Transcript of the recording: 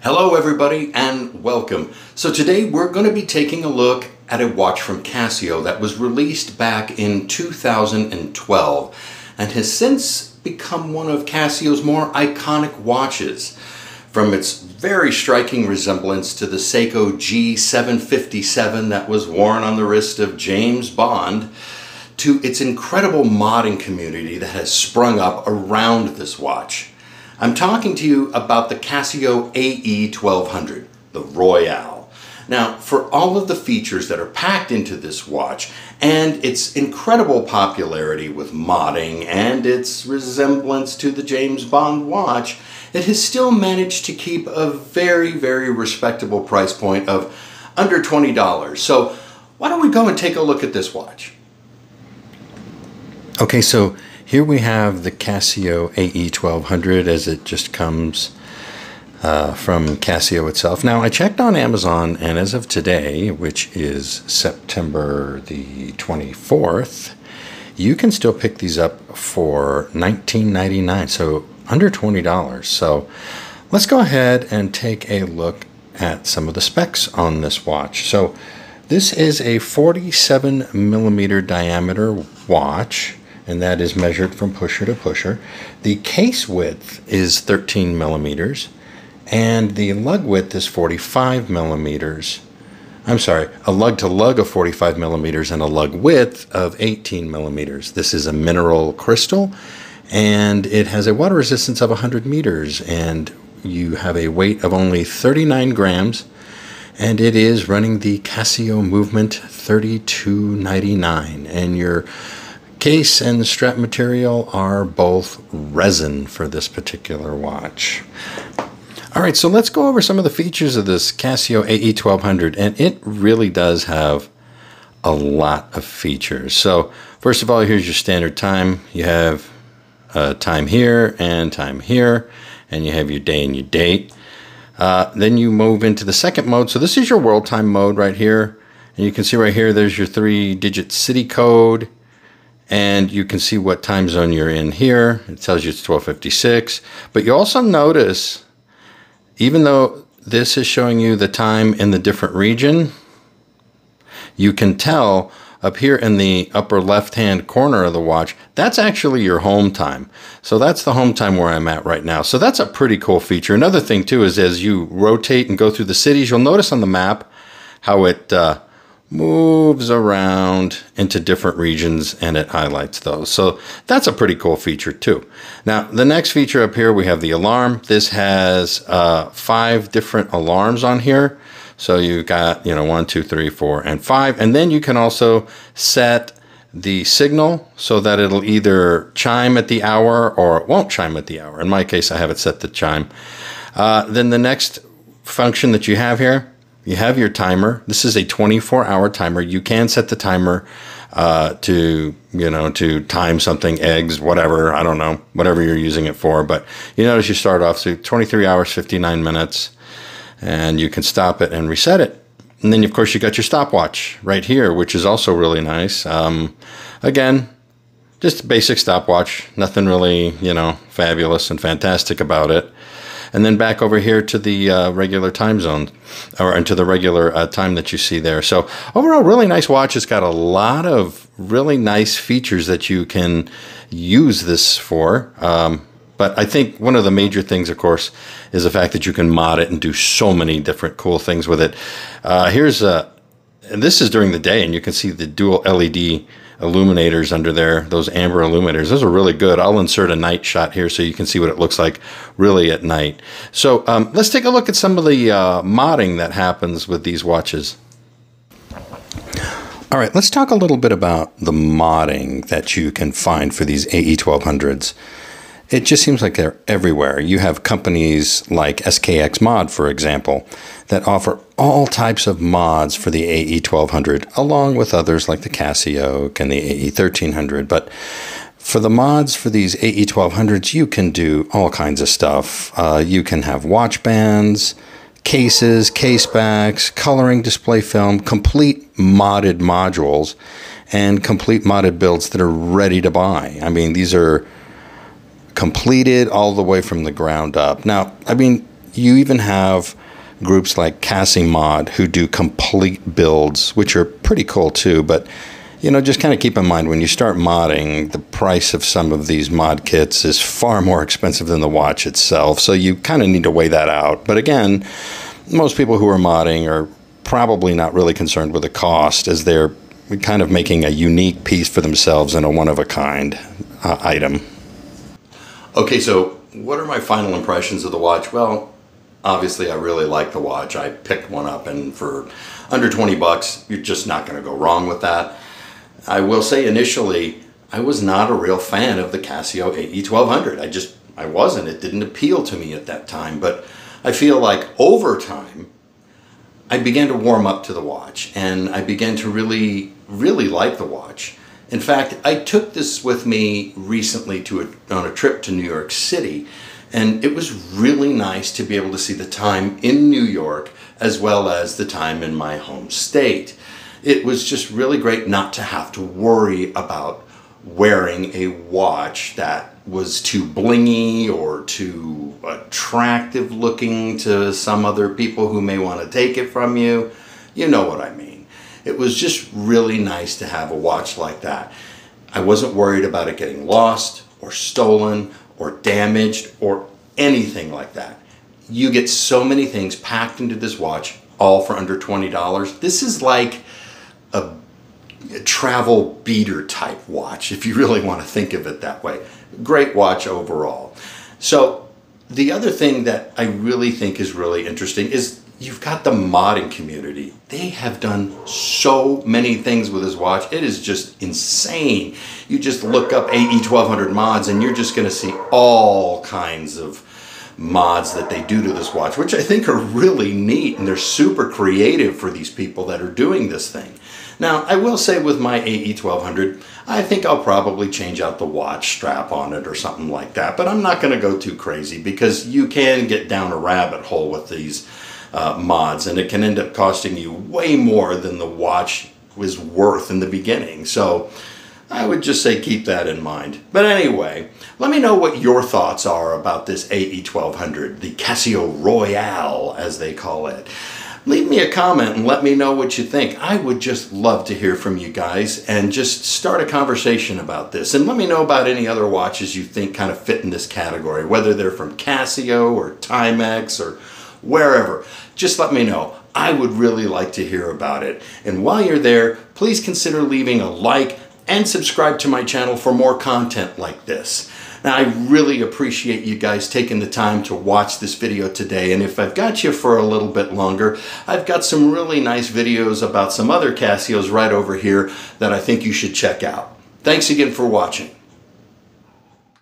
Hello everybody and welcome. So today we're going to be taking a look at a watch from Casio that was released back in 2012 and has since become one of Casio's more iconic watches. From its very striking resemblance to the Seiko G757 that was worn on the wrist of James Bond, to its incredible modding community that has sprung up around this watch. I'm talking to you about the Casio AE1200, the Royale. Now, for all of the features that are packed into this watch and its incredible popularity with modding and its resemblance to the James Bond watch, it has still managed to keep a very, very respectable price point of under $20. So why don't we go and take a look at this watch? Okay, so here we have the Casio AE1200 as it just comes from Casio itself. Now, I checked on Amazon, and as of today, which is September the 24th, you can still pick these up for $19.99, so under $20. So let's go ahead and take a look at some of the specs on this watch. So this is a 47 millimeter diameter watch, and that is measured from pusher to pusher. The case width is 13 millimeters, and the lug width is 45 millimeters. I'm sorry, a lug to lug of 45 millimeters and a lug width of 18 millimeters. This is a mineral crystal, and it has a water resistance of 100 meters, and you have a weight of only 39 grams, and it is running the Casio Movement 3299, and your case and strap material are both resin for this particular watch. All right, so let's go over some of the features of this Casio AE1200, and it really does have a lot of features. So first of all, here's your standard time. You have time here, and you have your day and your date. Then you move into the second mode. So this is your world time mode right here, and you can see right here there's your 3-digit city code. And you can see what time zone you're in here. It tells you it's 12:56. But you also notice, even though this is showing you the time in the different region, you can tell up here in the upper left-hand corner of the watch, that's actually your home time. So that's the home time where I'm at right now. So that's a pretty cool feature. Another thing too is as you rotate and go through the cities, you'll notice on the map how it moves around into different regions and it highlights those. So that's a pretty cool feature too. Now, the next feature up here, we have the alarm. This has 5 different alarms on here. So you got, 1, 2, 3, 4, and 5. And then you can also set the signal so that it'll either chime at the hour or it won't chime at the hour. In my case, I have it set to chime. Then the next function that you have here, you have your timer. This is a 24-hour timer. You can set the timer to time something, eggs, whatever, I don't know, whatever you're using it for. But you notice you start off, so 23 hours, 59 minutes, and you can stop it and reset it. And then, of course, you got your stopwatch right here, which is also really nice. Again, just a basic stopwatch, nothing really, fabulous and fantastic about it. And then back over here to the regular time zone, or into the regular time that you see there. So overall, really nice watch. It's got a lot of really nice features that you can use this for. But I think one of the major things, of course, is the fact that you can mod it and do so many different cool things with it. And this is during the day, and you can see the dual LED illuminators under there, those amber illuminators. Those are really good. I'll insert a night shot here so you can see what it looks like really at night. So let's take a look at some of the modding that happens with these watches. All right, let's talk a little bit about the modding that you can find for these AE1200s. It just seems like they're everywhere. You have companies like SKX Mod, for example, that offer all types of mods for the AE1200, along with others like the Casio and the AE1300. But for the mods for these AE1200s, you can do all kinds of stuff. You can have watch bands, cases, case backs, coloring display film, complete modded modules, and complete modded builds that are ready to buy. I mean, these are completed all the way from the ground up. Now, I mean, you even have groups like CasiMod who do complete builds, which are pretty cool too. But just kind of keep in mind when you start modding, the price of some of these mod kits is far more expensive than the watch itself. So you kind of need to weigh that out. But again, most people who are modding are probably not really concerned with the cost, as they're kind of making a unique piece for themselves and a one-of-a-kind item. Okay, so what are my final impressions of the watch? Well, obviously I really like the watch. I picked one up, and for under 20 bucks, you're just not going to go wrong with that. I will say initially, I was not a real fan of the Casio AE1200. I wasn't. It didn't appeal to me at that time, but I feel like over time, I began to warm up to the watch, and I began to really, really like the watch. In fact, I took this with me recently on a trip to New York City, and it was really nice to be able to see the time in New York as well as the time in my home state. It was just really great not to have to worry about wearing a watch that was too blingy or too attractive looking to some other people who may want to take it from you. You know what I mean. It was just really nice to have a watch like that. I wasn't worried about it getting lost or stolen or damaged or anything like that. You get so many things packed into this watch, all for under $20. This is like a travel beater type watch, if you really want to think of it that way. Great watch overall. So the other thing that I really think is really interesting is you've got the modding community. They have done so many things with this watch. It is just insane. You just look up AE1200 mods and you're just going to see all kinds of mods that they do to this watch, which I think are really neat, and they're super creative for these people that are doing this thing. Now, I will say with my AE1200, I think I'll probably change out the watch strap on it or something like that, but I'm not going to go too crazy, because you can get down a rabbit hole with these mods, and it can end up costing you way more than the watch was worth in the beginning. So I would just say keep that in mind. But anyway, let me know what your thoughts are about this AE1200, the Casio Royale, as they call it. Leave me a comment and let me know what you think. I would just love to hear from you guys and just start a conversation about this. And let me know about any other watches you think kind of fit in this category, whether they're from Casio or Timex or wherever. Just let me know. I would really like to hear about it. And while you're there, please consider leaving a like and subscribe to my channel for more content like this. Now, I really appreciate you guys taking the time to watch this video today, and if I've got you for a little bit longer, I've got some really nice videos about some other Casios right over here that I think you should check out. Thanks again for watching.